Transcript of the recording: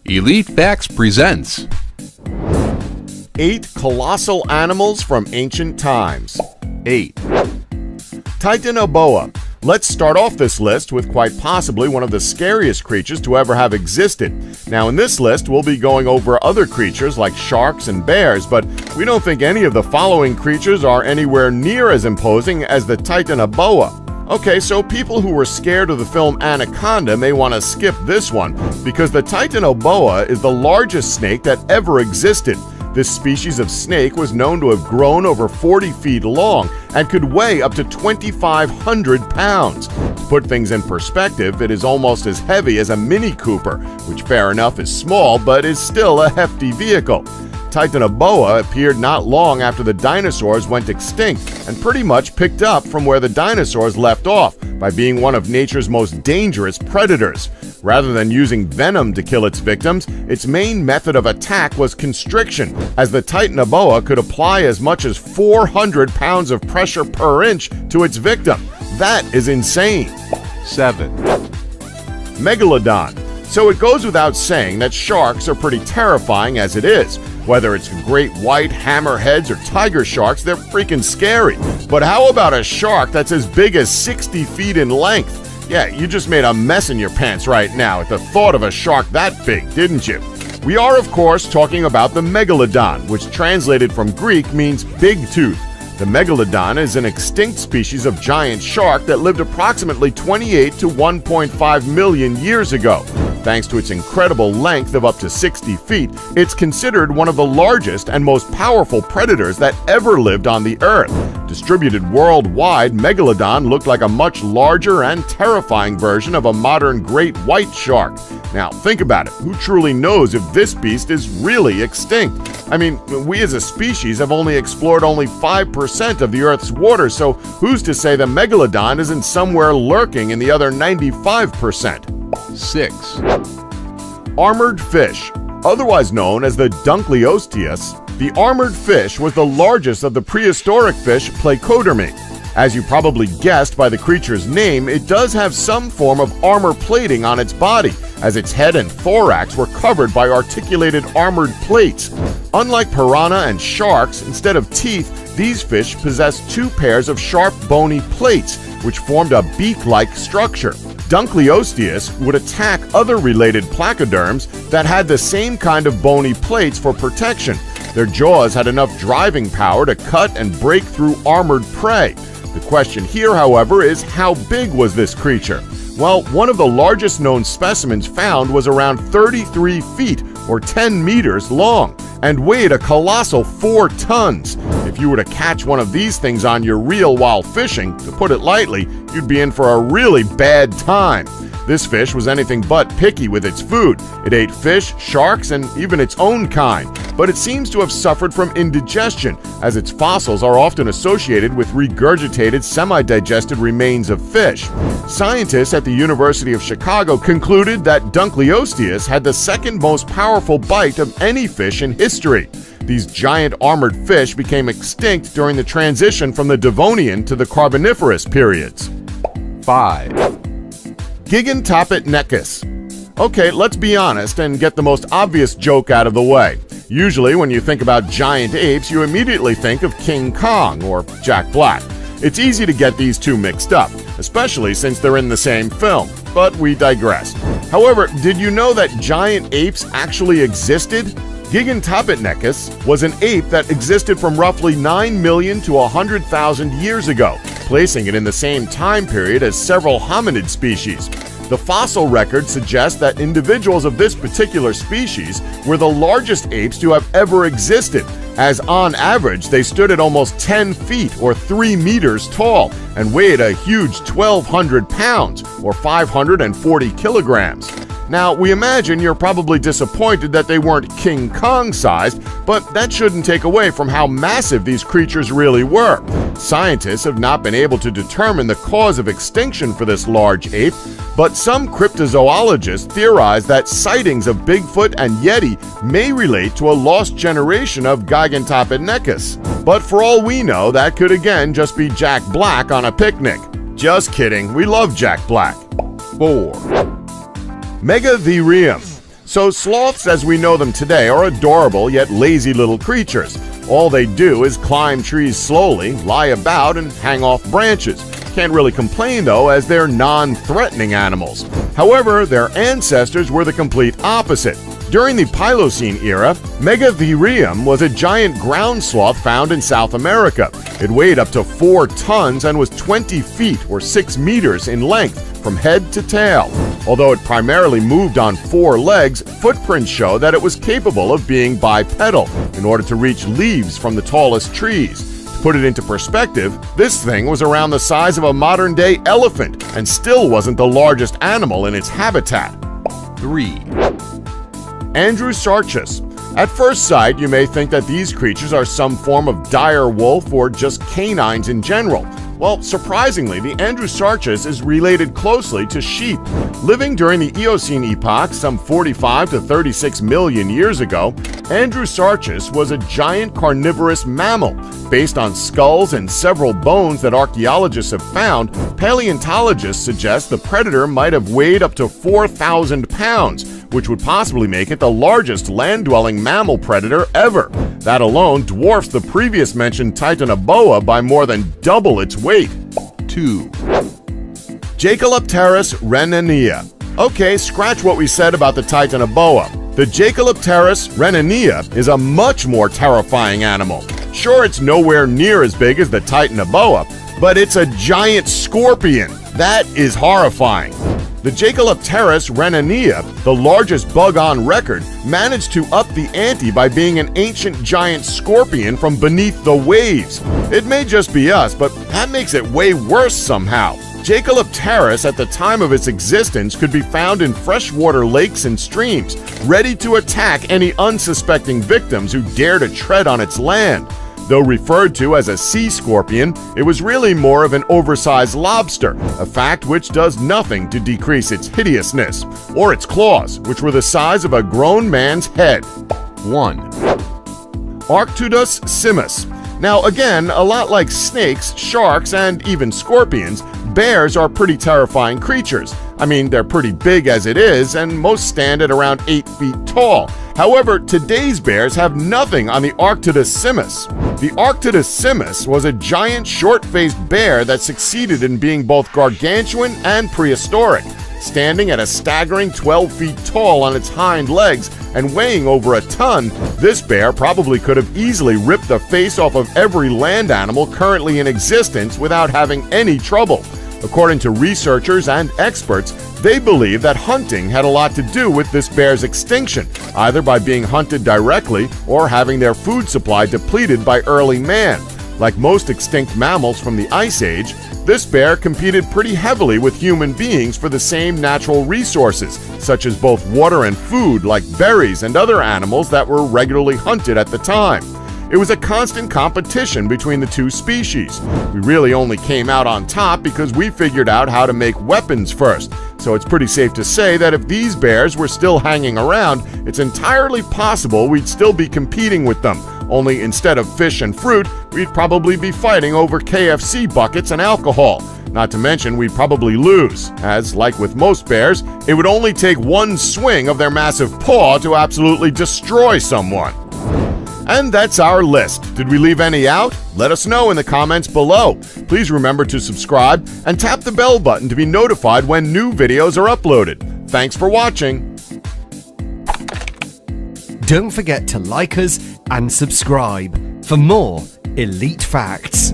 Elite Facts presents 8 colossal animals from ancient times. 8. Titanoboa. Let's start off this list with quite possibly one of the scariest creatures to ever have existed. Now in this list we'll be going over other creatures like sharks and bears, but we don't think any of the following creatures are anywhere near as imposing as the Titanoboa. Okay, so people who were scared of the film Anaconda may want to skip this one, because the Titanoboa is the largest snake that ever existed. This species of snake was known to have grown over 40 feet long and could weigh up to 2,500 pounds. To put things in perspective, it is almost as heavy as a Mini Cooper, which fair enough is small, but is still a hefty vehicle. Titanoboa appeared not long after the dinosaurs went extinct and pretty much picked up from where the dinosaurs left off by being one of nature's most dangerous predators. Rather than using venom to kill its victims, its main method of attack was constriction, as the Titanoboa could apply as much as 400 pounds of pressure per inch to its victim. That is insane. 7. Megalodon. So it goes without saying that sharks are pretty terrifying as it is. Whether it's great white hammerheads or tiger sharks, they're freaking scary. But how about a shark that's as big as 60 feet in length? Yeah, you just made a mess in your pants right now at the thought of a shark that big, didn't you? We are, of course, talking about the Megalodon, which translated from Greek means big tooth. The Megalodon is an extinct species of giant shark that lived approximately 28 to 1.5 million years ago. Thanks to its incredible length of up to 60 feet, it's considered one of the largest and most powerful predators that ever lived on the Earth. Distributed worldwide, Megalodon looked like a much larger and terrifying version of a modern great white shark. Now, think about it. Who truly knows if this beast is really extinct? I mean, we as a species have only explored only 5% of the Earth's water, so who's to say the Megalodon isn't somewhere lurking in the other 95%? 6. Armored fish. Otherwise known as the Jacolopterus, the armored fish was the largest of the prehistoric fish Placodermi. As you probably guessed by the creature's name, it does have some form of armor plating on its body, as its head and thorax were covered by articulated armored plates. Unlike piranha and sharks, instead of teeth, these fish possess 2 pairs of sharp bony plates, which formed a beak-like structure. Jacolopterus would attack other related placoderms that had the same kind of bony plates for protection. Their jaws had enough driving power to cut and break through armored prey. The question here, however, is how big was this creature? Well, one of the largest known specimens found was around 33 feet or 10 meters long and weighed a colossal 4 tons. If you were to catch one of these things on your reel while fishing, to put it lightly, you'd be in for a really bad time. This fish was anything but picky with its food. It ate fish, sharks, and even its own kind. But it seems to have suffered from indigestion, as its fossils are often associated with regurgitated, semi-digested remains of fish. Scientists at the University of Chicago concluded that Jacolopterus had the second most powerful bite of any fish in history. These giant armored fish became extinct during the transition from the Devonian to the Carboniferous periods. 5. Gigantopithecus. Okay, let's be honest and get the most obvious joke out of the way. Usually when you think about giant apes, you immediately think of King Kong or Jack Black. It's easy to get these two mixed up, especially since they're in the same film, but we digress. However, did you know that giant apes actually existed? Gigantopithecus was an ape that existed from roughly 9 million to 100,000 years ago, placing it in the same time period as several hominid species. The fossil record suggests that individuals of this particular species were the largest apes to have ever existed, as on average they stood at almost 10 feet or 3 meters tall and weighed a huge 1,200 pounds or 540 kilograms. Now, we imagine you're probably disappointed that they weren't King Kong-sized, but that shouldn't take away from how massive these creatures really were. Scientists have not been able to determine the cause of extinction for this large ape, but some cryptozoologists theorize that sightings of Bigfoot and Yeti may relate to a lost generation of Gigantopithecus. But for all we know, that could again just be Jack Black on a picnic. Just kidding, we love Jack Black. 4. Megatherium. So sloths as we know them today are adorable yet lazy little creatures. All they do is climb trees slowly, lie about, and hang off branches. Can't really complain though, as they're non-threatening animals. However, their ancestors were the complete opposite. During the Pliocene era, Megatherium was a giant ground sloth found in South America. It weighed up to 4 tons and was 20 feet or 6 meters in length from head to tail. Although it primarily moved on 4 legs, footprints show that it was capable of being bipedal in order to reach leaves from the tallest trees. To put it into perspective, this thing was around the size of a modern-day elephant and still wasn't the largest animal in its habitat. 3, Andrewsaurus. At first sight, you may think that these creatures are some form of dire wolf or just canines in general. Well, surprisingly, the Andrewsaurus is related closely to sheep. Living during the Eocene epoch, some 45 to 36 million years ago, Andrewsaurus was a giant carnivorous mammal. Based on skulls and several bones that archaeologists have found, paleontologists suggest the predator might have weighed up to 4,000 pounds, which would possibly make it the largest land-dwelling mammal predator ever. That alone dwarfs the previous mentioned Titanoboa by more than double its weight. 2, Jacolopterus Renania. Okay, scratch what we said about the Titanoboa. The Jacolopterus Renania is a much more terrifying animal. Sure, it's nowhere near as big as the Titanoboa, but it's a giant scorpion. That is horrifying. The Jacolopterus Renania, the largest bug on record, managed to up the ante by being an ancient giant scorpion from beneath the waves. It may just be us, but that makes it way worse somehow. Jacolopterus at the time of its existence could be found in freshwater lakes and streams, ready to attack any unsuspecting victims who dare to tread on its land. Though referred to as a sea scorpion, it was really more of an oversized lobster, a fact which does nothing to decrease its hideousness, or its claws, which were the size of a grown man's head. 1, Arctudus simus. Now again, a lot like snakes, sharks, and even scorpions, bears are pretty terrifying creatures. I mean, they're pretty big as it is, and most stand at around 8 feet tall. However, today's bears have nothing on the Arctudus simus. The Arctudus simus was a giant short-faced bear that succeeded in being both gargantuan and prehistoric, standing at a staggering 12 feet tall on its hind legs and weighing over a ton. This bear probably could have easily ripped the face off of every land animal currently in existence without having any trouble. According to researchers and experts, they believe that hunting had a lot to do with this bear's extinction, either by being hunted directly or having their food supply depleted by early man. Like most extinct mammals from the Ice Age, this bear competed pretty heavily with human beings for the same natural resources, such as both water and food like berries and other animals that were regularly hunted at the time. It was a constant competition between the two species. We really only came out on top because we figured out how to make weapons first. So it's pretty safe to say that if these bears were still hanging around, it's entirely possible we'd still be competing with them. Only instead of fish and fruit, we'd probably be fighting over KFC buckets and alcohol. Not to mention we'd probably lose, as, like with most bears, it would only take one swing of their massive paw to absolutely destroy someone. And that's our list. Did we leave any out? Let us know in the comments below. Please remember to subscribe and tap the bell button to be notified when new videos are uploaded. Thanks for watching. Don't forget to like us and subscribe for more elite facts.